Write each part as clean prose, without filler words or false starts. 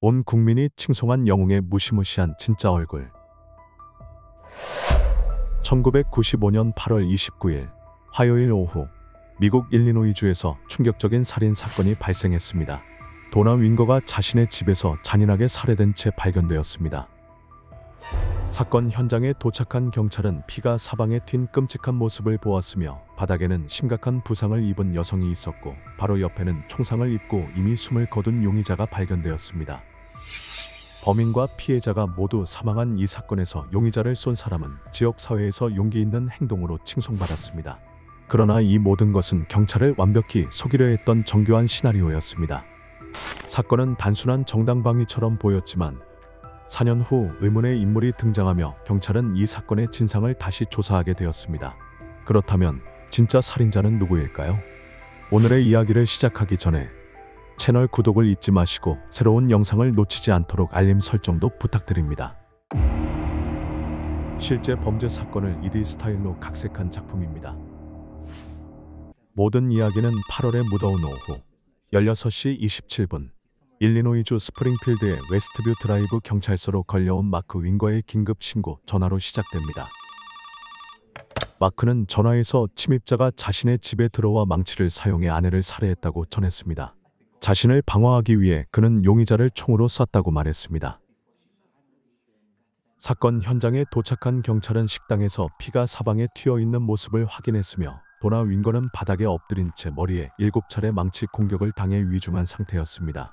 온 국민이 칭송한 영웅의 무시무시한 진짜 얼굴. 1995년 8월 29일 화요일 오후 미국 일리노이주에서 충격적인 살인 사건이 발생했습니다. 도나 윙거가 자신의 집에서 잔인하게 살해된 채 발견되었습니다. 사건 현장에 도착한 경찰은 피가 사방에 튄 끔찍한 모습을 보았으며 바닥에는 심각한 부상을 입은 여성이 있었고 바로 옆에는 총상을 입고 이미 숨을 거둔 용의자가 발견되었습니다. 범인과 피해자가 모두 사망한 이 사건에서 용의자를 쏜 사람은 지역 사회에서 용기 있는 행동으로 칭송받았습니다. 그러나 이 모든 것은 경찰을 완벽히 속이려 했던 정교한 시나리오였습니다. 사건은 단순한 정당방위처럼 보였지만 4년 후 의문의 인물이 등장하며 경찰은 이 사건의 진상을 다시 조사하게 되었습니다. 그렇다면 진짜 살인자는 누구일까요? 오늘의 이야기를 시작하기 전에 채널 구독을 잊지 마시고 새로운 영상을 놓치지 않도록 알림 설정도 부탁드립니다. 실제 범죄 사건을 2D 스타일로 각색한 작품입니다. 모든 이야기는 8월의 무더운 오후 16시 27분 일리노이주 스프링필드의 웨스트뷰 드라이브 경찰서로 걸려온 마크 윙거의 긴급 신고 전화로 시작됩니다. 마크는 전화에서 침입자가 자신의 집에 들어와 망치를 사용해 아내를 살해했다고 전했습니다. 자신을 방어하기 위해 그는 용의자를 총으로 쐈다고 말했습니다. 사건 현장에 도착한 경찰은 식당에서 피가 사방에 튀어 있는 모습을 확인했으며 도나 윙거는 바닥에 엎드린 채 머리에 7차례 망치 공격을 당해 위중한 상태였습니다.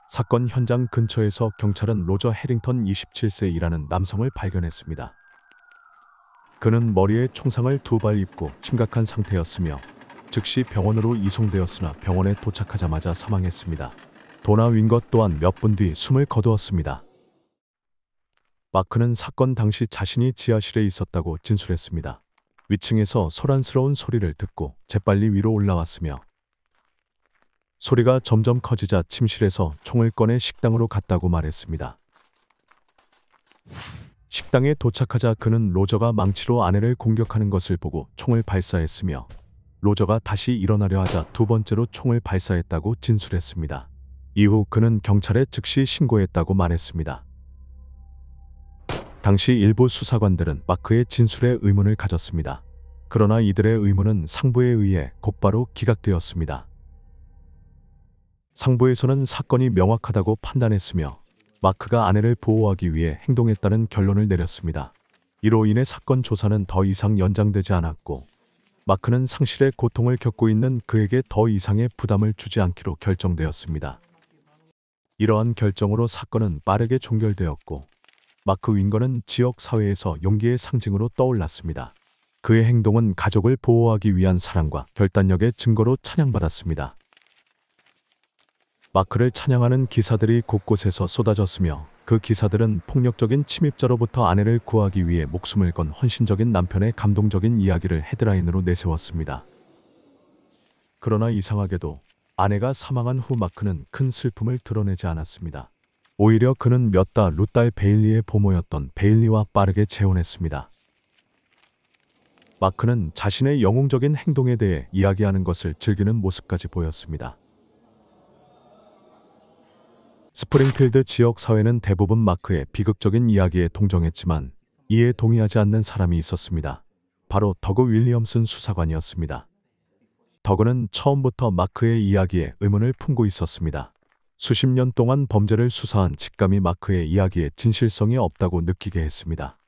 사건 현장 근처에서 경찰은 로저 해링턴 27세이라는 남성을 발견했습니다. 그는 머리에 총상을 2발 입고 심각한 상태였으며 즉시 병원으로 이송되었으나 병원에 도착하자마자 사망했습니다. 도나 윙거 또한 몇 분 뒤 숨을 거두었습니다. 마크는 사건 당시 자신이 지하실에 있었다고 진술했습니다. 위층에서 소란스러운 소리를 듣고 재빨리 위로 올라왔으며 소리가 점점 커지자 침실에서 총을 꺼내 식당으로 갔다고 말했습니다. 식당에 도착하자 그는 로저가 망치로 아내를 공격하는 것을 보고 총을 발사했으며 로저가 다시 일어나려 하자 2번째로 총을 발사했다고 진술했습니다. 이후 그는 경찰에 즉시 신고했다고 말했습니다. 당시 일부 수사관들은 마크의 진술에 의문을 가졌습니다. 그러나 이들의 의문은 상부에 의해 곧바로 기각되었습니다. 상부에서는 사건이 명확하다고 판단했으며 마크가 아내를 보호하기 위해 행동했다는 결론을 내렸습니다. 이로 인해 사건 조사는 더 이상 연장되지 않았고 마크는 상실의 고통을 겪고 있는 그에게 더 이상의 부담을 주지 않기로 결정되었습니다. 이러한 결정으로 사건은 빠르게 종결되었고 마크 윙거는 지역 사회에서 용기의 상징으로 떠올랐습니다. 그의 행동은 가족을 보호하기 위한 사랑과 결단력의 증거로 찬양받았습니다. 마크를 찬양하는 기사들이 곳곳에서 쏟아졌으며 그 기사들은 폭력적인 침입자로부터 아내를 구하기 위해 목숨을 건 헌신적인 남편의 감동적인 이야기를 헤드라인으로 내세웠습니다. 그러나 이상하게도 아내가 사망한 후 마크는 큰 슬픔을 드러내지 않았습니다. 오히려 그는 몇 달 루 딸 베일리의 보모였던 베일리와 빠르게 재혼했습니다. 마크는 자신의 영웅적인 행동에 대해 이야기하는 것을 즐기는 모습까지 보였습니다. 스프링필드 지역 사회는 대부분 마크의 비극적인 이야기에 동정했지만 이에 동의하지 않는 사람이 있었습니다. 바로 더그 윌리엄슨 수사관이었습니다. 더그는 처음부터 마크의 이야기에 의문을 품고 있었습니다. 수십 년 동안 범죄를 수사한 직감이 마크의 이야기에 진실성이 없다고 느끼게 했습니다.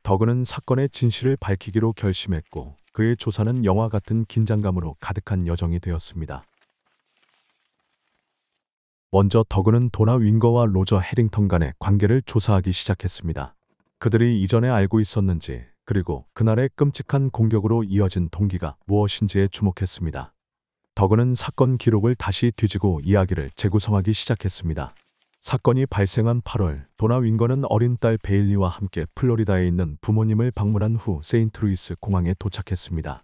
더그는 사건의 진실을 밝히기로 결심했고 그의 조사는 영화 같은 긴장감으로 가득한 여정이 되었습니다. 먼저 더그는 도나 윙거와 로저 해링턴 간의 관계를 조사하기 시작했습니다. 그들이 이전에 알고 있었는지 그리고 그날의 끔찍한 공격으로 이어진 동기가 무엇인지에 주목했습니다. 더그는 사건 기록을 다시 뒤지고 이야기를 재구성하기 시작했습니다. 사건이 발생한 8월 도나 윙거는 어린 딸 베일리와 함께 플로리다에 있는 부모님을 방문한 후 세인트루이스 공항에 도착했습니다.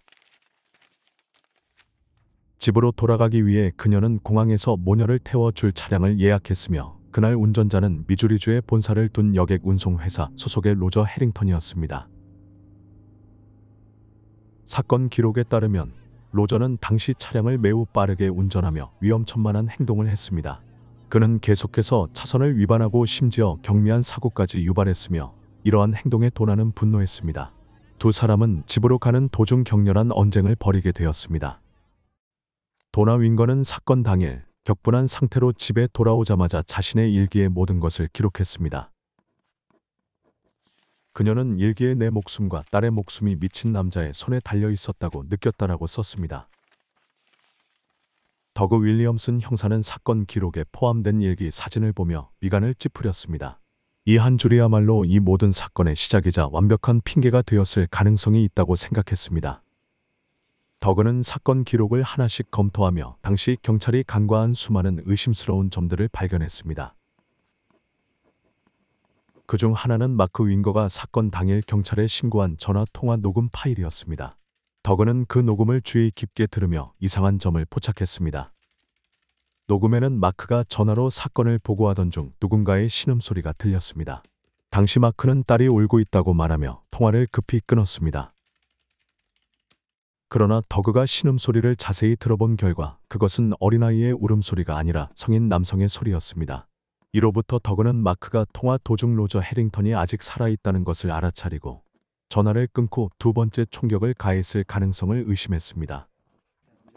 집으로 돌아가기 위해 그녀는 공항에서 모녀를 태워줄 차량을 예약했으며 그날 운전자는 미주리주에 본사를 둔 여객 운송회사 소속의 로저 해링턴이었습니다. 사건 기록에 따르면 로저는 당시 차량을 매우 빠르게 운전하며 위험천만한 행동을 했습니다. 그는 계속해서 차선을 위반하고 심지어 경미한 사고까지 유발했으며 이러한 행동에 도나는 분노했습니다. 두 사람은 집으로 가는 도중 격렬한 언쟁을 벌이게 되었습니다. 도나 윙거는 사건 당일 격분한 상태로 집에 돌아오자마자 자신의 일기에 모든 것을 기록했습니다. 그녀는 일기에 내 목숨과 딸의 목숨이 미친 남자의 손에 달려 있었다고 느꼈다라고 썼습니다. 더그 윌리엄슨 형사는 사건 기록에 포함된 일기 사진을 보며 미간을 찌푸렸습니다. 이 한 줄이야말로 이 모든 사건의 시작이자 완벽한 핑계가 되었을 가능성이 있다고 생각했습니다. 더그는 사건 기록을 하나씩 검토하며 당시 경찰이 간과한 수많은 의심스러운 점들을 발견했습니다. 그중 하나는 마크 윙거가 사건 당일 경찰에 신고한 전화통화 녹음 파일이었습니다. 더그는 그 녹음을 주의 깊게 들으며 이상한 점을 포착했습니다. 녹음에는 마크가 전화로 사건을 보고하던 중 누군가의 신음소리가 들렸습니다. 당시 마크는 딸이 울고 있다고 말하며 통화를 급히 끊었습니다. 그러나 더그가 신음소리를 자세히 들어본 결과 그것은 어린아이의 울음소리가 아니라 성인 남성의 소리였습니다. 이로부터 더그는 마크가 통화 도중 로저 해링턴이 아직 살아있다는 것을 알아차리고 전화를 끊고 두 번째 총격을 가했을 가능성을 의심했습니다.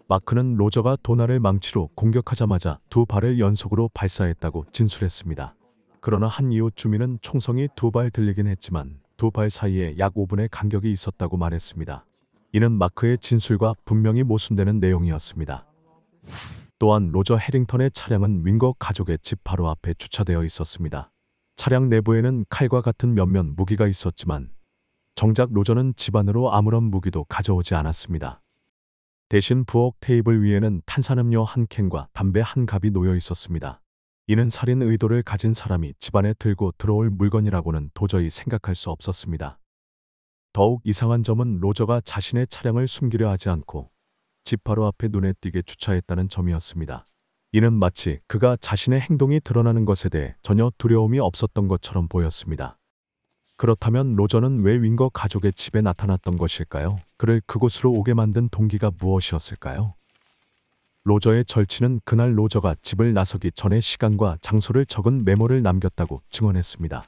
마크는 로저가 도나를 망치로 공격하자마자 두 발을 연속으로 발사했다고 진술했습니다. 그러나 한 이웃 주민은 총성이 두 발 들리긴 했지만 두 발 사이에 약 5분의 간격이 있었다고 말했습니다. 이는 마크의 진술과 분명히 모순되는 내용이었습니다. 또한 로저 해링턴의 차량은 윙거 가족의 집 바로 앞에 주차되어 있었습니다. 차량 내부에는 칼과 같은 몇몇 무기가 있었지만 정작 로저는 집 안으로 아무런 무기도 가져오지 않았습니다. 대신 부엌 테이블 위에는 탄산음료 한 캔과 담배 한 갑이 놓여 있었습니다. 이는 살인 의도를 가진 사람이 집안에 들고 들어올 물건이라고는 도저히 생각할 수 없었습니다. 더욱 이상한 점은 로저가 자신의 차량을 숨기려 하지 않고 집 바로 앞에 눈에 띄게 주차했다는 점이었습니다. 이는 마치 그가 자신의 행동이 드러나는 것에 대해 전혀 두려움이 없었던 것처럼 보였습니다. 그렇다면 로저는 왜 윙거 가족의 집에 나타났던 것일까요? 그를 그곳으로 오게 만든 동기가 무엇이었을까요? 로저의 절친은 그날 로저가 집을 나서기 전에 시간과 장소를 적은 메모를 남겼다고 증언했습니다.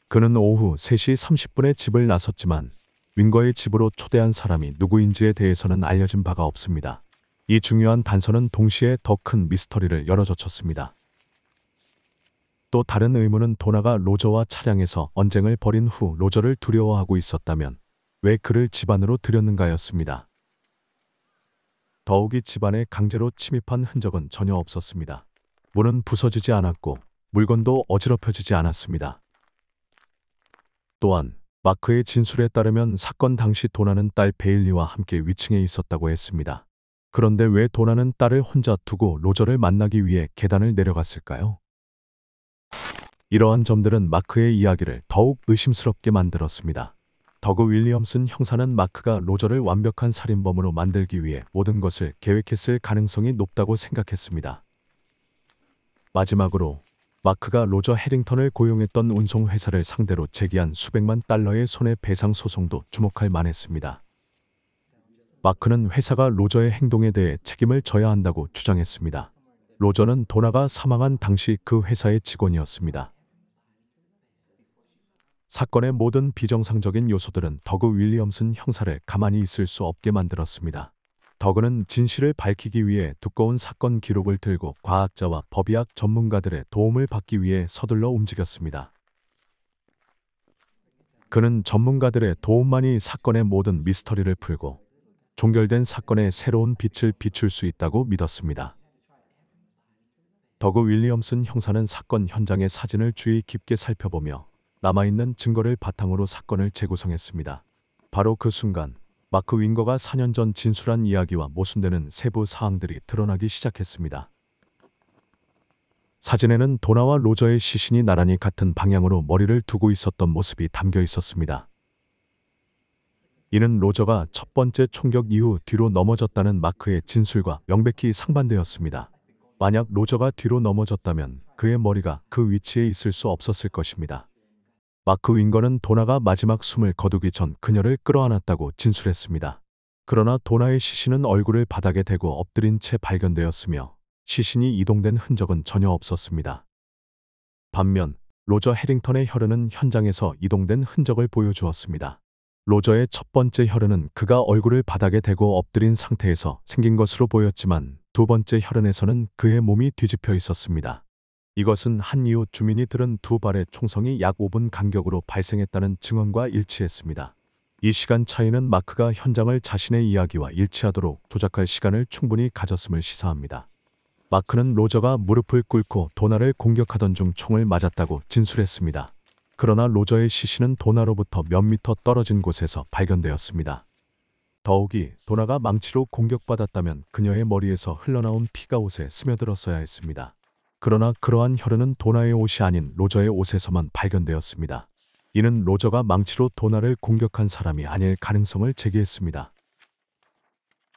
그는 오후 3시 30분에 집을 나섰지만 윙거의 집으로 초대한 사람이 누구인지에 대해서는 알려진 바가 없습니다. 이 중요한 단서는 동시에 더 큰 미스터리를 열어젖혔습니다. 또 다른 의문은 도나가 로저와 차량에서 언쟁을 벌인 후 로저를 두려워하고 있었다면 왜 그를 집 안으로 들였는가였습니다. 더욱이 집안에 강제로 침입한 흔적은 전혀 없었습니다. 문은 부서지지 않았고 물건도 어지럽혀지지 않았습니다. 또한 마크의 진술에 따르면 사건 당시 도나는 딸 베일리와 함께 위층에 있었다고 했습니다. 그런데 왜 도나는 딸을 혼자 두고 로저를 만나기 위해 계단을 내려갔을까요? 이러한 점들은 마크의 이야기를 더욱 의심스럽게 만들었습니다. 더그 윌리엄슨 형사는 마크가 로저를 완벽한 살인범으로 만들기 위해 모든 것을 계획했을 가능성이 높다고 생각했습니다. 마지막으로 마크가 로저 해링턴을 고용했던 운송회사를 상대로 제기한 수백만 달러의 손해배상 소송도 주목할 만했습니다. 마크는 회사가 로저의 행동에 대해 책임을 져야 한다고 주장했습니다. 로저는 도나가 사망한 당시 그 회사의 직원이었습니다. 사건의 모든 비정상적인 요소들은 더그 윌리엄슨 형사를 가만히 있을 수 없게 만들었습니다. 더그는 진실을 밝히기 위해 두꺼운 사건 기록을 들고 과학자와 법의학 전문가들의 도움을 받기 위해 서둘러 움직였습니다. 그는 전문가들의 도움만이 사건의 모든 미스터리를 풀고 종결된 사건에 새로운 빛을 비출 수 있다고 믿었습니다. 더그 윌리엄슨 형사는 사건 현장의 사진을 주의 깊게 살펴보며 남아있는 증거를 바탕으로 사건을 재구성했습니다. 바로 그 순간 마크 윙거가 4년 전 진술한 이야기와 모순되는 세부 사항들이 드러나기 시작했습니다. 사진에는 도나와 로저의 시신이 나란히 같은 방향으로 머리를 두고 있었던 모습이 담겨 있었습니다. 이는 로저가 첫 번째 총격 이후 뒤로 넘어졌다는 마크의 진술과 명백히 상반되었습니다. 만약 로저가 뒤로 넘어졌다면 그의 머리가 그 위치에 있을 수 없었을 것입니다. 마크 윙거는 도나가 마지막 숨을 거두기 전 그녀를 끌어안았다고 진술했습니다. 그러나 도나의 시신은 얼굴을 바닥에 대고 엎드린 채 발견되었으며 시신이 이동된 흔적은 전혀 없었습니다. 반면 로저 해링턴의 혈흔은 현장에서 이동된 흔적을 보여주었습니다. 로저의 첫 번째 혈흔은 그가 얼굴을 바닥에 대고 엎드린 상태에서 생긴 것으로 보였지만 두 번째 혈흔에서는 그의 몸이 뒤집혀 있었습니다. 이것은 한 이후 주민이 들은 두 발의 총성이 약 5분 간격으로 발생했다는 증언과 일치했습니다. 이 시간 차이는 마크가 현장을 자신의 이야기와 일치하도록 조작할 시간을 충분히 가졌음을 시사합니다. 마크는 로저가 무릎을 꿇고 도나를 공격하던 중 총을 맞았다고 진술했습니다. 그러나 로저의 시신은 도나로부터 몇 미터 떨어진 곳에서 발견되었습니다. 더욱이 도나가 망치로 공격받았다면 그녀의 머리에서 흘러나온 피가 옷에 스며들었어야 했습니다. 그러나 그러한 혈흔은 도나의 옷이 아닌 로저의 옷에서만 발견되었습니다. 이는 로저가 망치로 도나를 공격한 사람이 아닐 가능성을 제기했습니다.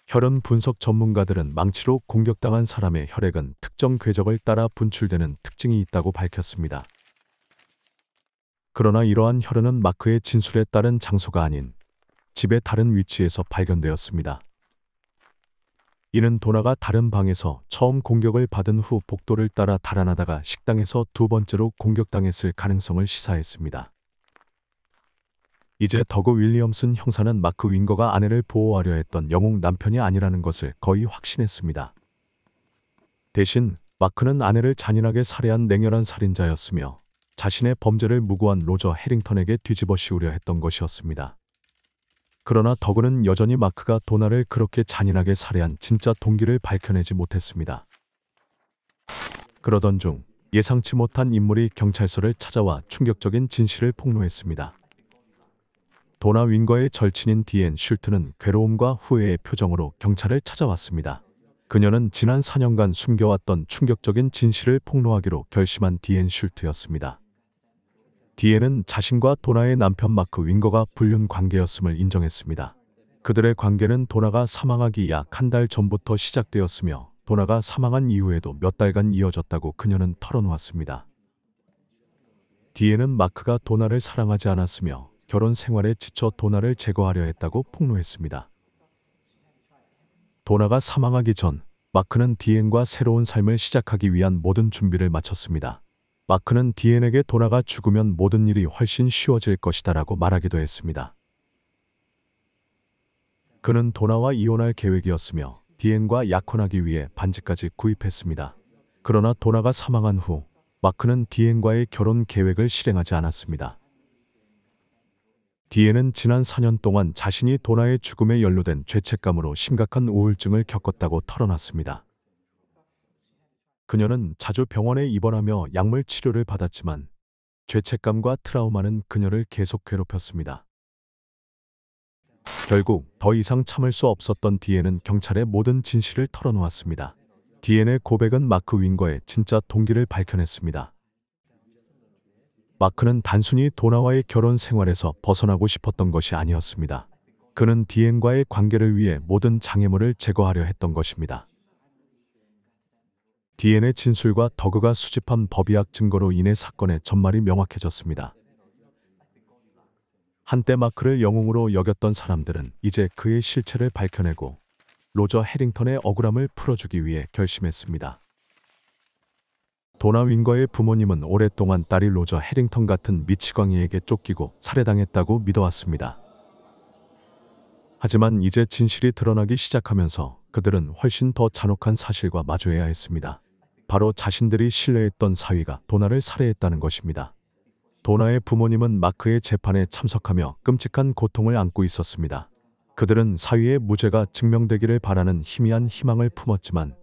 혈흔 분석 전문가들은 망치로 공격당한 사람의 혈액은 특정 궤적을 따라 분출되는 특징이 있다고 밝혔습니다. 그러나 이러한 혈흔은 마크의 진술에 따른 장소가 아닌 집의 다른 위치에서 발견되었습니다. 이는 도나가 다른 방에서 처음 공격을 받은 후 복도를 따라 달아나다가 식당에서 두 번째로 공격당했을 가능성을 시사했습니다. 이제 더그 윌리엄슨 형사는 마크 윙거가 아내를 보호하려 했던 영웅 남편이 아니라는 것을 거의 확신했습니다. 대신 마크는 아내를 잔인하게 살해한 냉혈한 살인자였으며 자신의 범죄를 무고한 로저 해링턴에게 뒤집어 씌우려 했던 것이었습니다. 그러나 더그는 여전히 마크가 도나를 그렇게 잔인하게 살해한 진짜 동기를 밝혀내지 못했습니다. 그러던 중 예상치 못한 인물이 경찰서를 찾아와 충격적인 진실을 폭로했습니다. 도나 윙거의 절친인 디앤 슐트는 괴로움과 후회의 표정으로 경찰을 찾아왔습니다. 그녀는 지난 4년간 숨겨왔던 충격적인 진실을 폭로하기로 결심한 디앤 슐트였습니다. 디앤은 자신과 도나의 남편 마크 윙거가 불륜 관계였음을 인정했습니다. 그들의 관계는 도나가 사망하기 약 한 달 전부터 시작되었으며 도나가 사망한 이후에도 몇 달간 이어졌다고 그녀는 털어놓았습니다. 디앤은 마크가 도나를 사랑하지 않았으며 결혼 생활에 지쳐 도나를 제거하려 했다고 폭로했습니다. 도나가 사망하기 전 마크는 디앤과 새로운 삶을 시작하기 위한 모든 준비를 마쳤습니다. 마크는 디앤에게 도나가 죽으면 모든 일이 훨씬 쉬워질 것이다라고 말하기도 했습니다. 그는 도나와 이혼할 계획이었으며 디앤과 약혼하기 위해 반지까지 구입했습니다. 그러나 도나가 사망한 후 마크는 디앤과의 결혼 계획을 실행하지 않았습니다. 디앤은 지난 4년 동안 자신이 도나의 죽음에 연루된 죄책감으로 심각한 우울증을 겪었다고 털어놨습니다. 그녀는 자주 병원에 입원하며 약물 치료를 받았지만 죄책감과 트라우마는 그녀를 계속 괴롭혔습니다. 결국 더 이상 참을 수 없었던 디앤은 경찰에 모든 진실을 털어놓았습니다. 디앤의 고백은 마크 윙거의 진짜 동기를 밝혀냈습니다. 마크는 단순히 도나와의 결혼 생활에서 벗어나고 싶었던 것이 아니었습니다. 그는 디앤과의 관계를 위해 모든 장애물을 제거하려 했던 것입니다. 디앤의 진술과 더그가 수집한 법의학 증거로 인해 사건의 전말이 명확해졌습니다. 한때 마크를 영웅으로 여겼던 사람들은 이제 그의 실체를 밝혀내고 로저 해링턴의 억울함을 풀어주기 위해 결심했습니다. 도나 윙거의 부모님은 오랫동안 딸이 로저 해링턴 같은 미치광이에게 쫓기고 살해당했다고 믿어왔습니다. 하지만 이제 진실이 드러나기 시작하면서 그들은 훨씬 더 잔혹한 사실과 마주해야 했습니다. 바로 자신들이 신뢰했던 사위가 도나를 살해했다는 것입니다. 도나의 부모님은 마크의 재판에 참석하며 끔찍한 고통을 안고 있었습니다. 그들은 사위의 무죄가 증명되기를 바라는 희미한 희망을 품었지만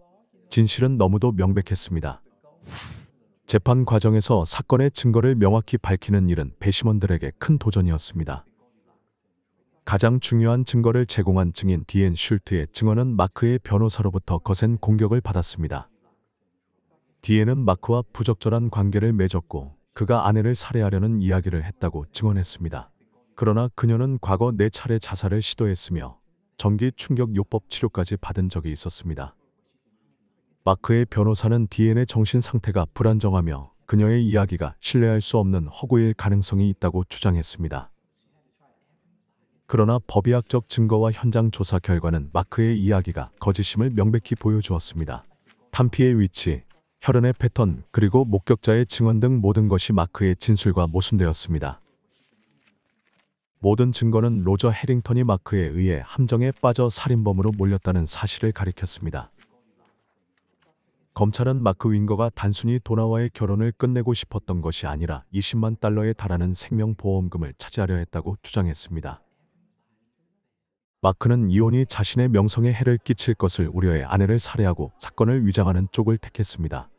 진실은 너무도 명백했습니다. 재판 과정에서 사건의 증거를 명확히 밝히는 일은 배심원들에게 큰 도전이었습니다. 가장 중요한 증거를 제공한 증인 디앤 슐트의 증언은 마크의 변호사로부터 거센 공격을 받았습니다. 디앤은 마크와 부적절한 관계를 맺었고 그가 아내를 살해하려는 이야기를 했다고 증언했습니다. 그러나 그녀는 과거 4차례 자살을 시도했으며 전기 충격 요법 치료까지 받은 적이 있었습니다. 마크의 변호사는 디앤의 정신 상태가 불안정하며 그녀의 이야기가 신뢰할 수 없는 허구일 가능성이 있다고 주장했습니다. 그러나 법의학적 증거와 현장 조사 결과는 마크의 이야기가 거짓임을 명백히 보여주었습니다. 탄피의 위치, 혈흔의 패턴, 그리고 목격자의 증언 등 모든 것이 마크의 진술과 모순되었습니다. 모든 증거는 로저 해링턴이 마크에 의해 함정에 빠져 살인범으로 몰렸다는 사실을 가리켰습니다. 검찰은 마크 윙거가 단순히 도나와의 결혼을 끝내고 싶었던 것이 아니라 20만 달러에 달하는 생명보험금을 차지하려 했다고 주장했습니다. 마크는 이혼이 자신의 명성에 해를 끼칠 것을 우려해 아내를 살해하고 사건을 위장하는 쪽을 택했습니다.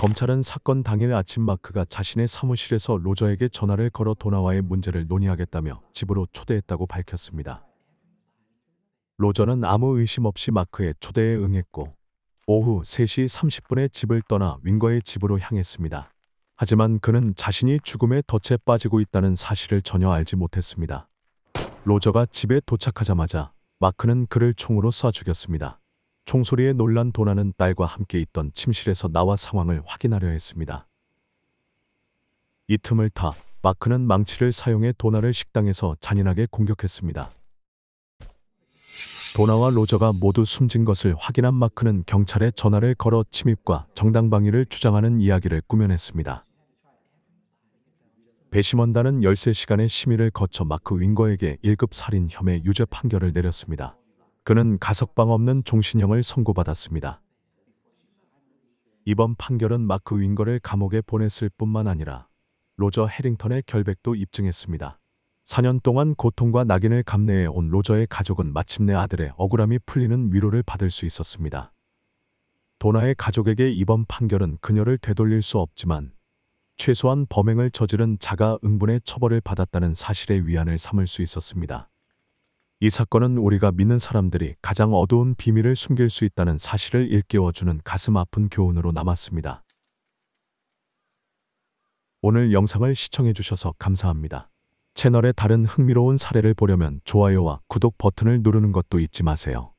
검찰은 사건 당일 아침 마크가 자신의 사무실에서 로저에게 전화를 걸어 도나와의 문제를 논의하겠다며 집으로 초대했다고 밝혔습니다. 로저는 아무 의심 없이 마크의 초대에 응했고 오후 3시 30분에 집을 떠나 윙거의 집으로 향했습니다. 하지만 그는 자신이 죽음의 덫에 빠지고 있다는 사실을 전혀 알지 못했습니다. 로저가 집에 도착하자마자 마크는 그를 총으로 쏴 죽였습니다. 총소리에 놀란 도나는 딸과 함께 있던 침실에서 나와 상황을 확인하려 했습니다. 이 틈을 타 마크는 망치를 사용해 도나를 식당에서 잔인하게 공격했습니다. 도나와 로저가 모두 숨진 것을 확인한 마크는 경찰에 전화를 걸어 침입과 정당방위를 주장하는 이야기를 꾸며냈습니다. 배심원단은 13시간의 심의를 거쳐 마크 윙거에게 1급 살인 혐의 유죄 판결을 내렸습니다. 그는 가석방 없는 종신형을 선고받았습니다. 이번 판결은 마크 윙거를 감옥에 보냈을 뿐만 아니라 로저 해링턴의 결백도 입증했습니다. 4년 동안 고통과 낙인을 감내해 온 로저의 가족은 마침내 아들의 억울함이 풀리는 위로를 받을 수 있었습니다. 도나의 가족에게 이번 판결은 그녀를 되돌릴 수 없지만 최소한 범행을 저지른 자가 응분의 처벌을 받았다는 사실의 위안을 삼을 수 있었습니다. 이 사건은 우리가 믿는 사람들이 가장 어두운 비밀을 숨길 수 있다는 사실을 일깨워주는 가슴 아픈 교훈으로 남았습니다. 오늘 영상을 시청해주셔서 감사합니다. 채널의 다른 흥미로운 사례를 보려면 좋아요와 구독 버튼을 누르는 것도 잊지 마세요.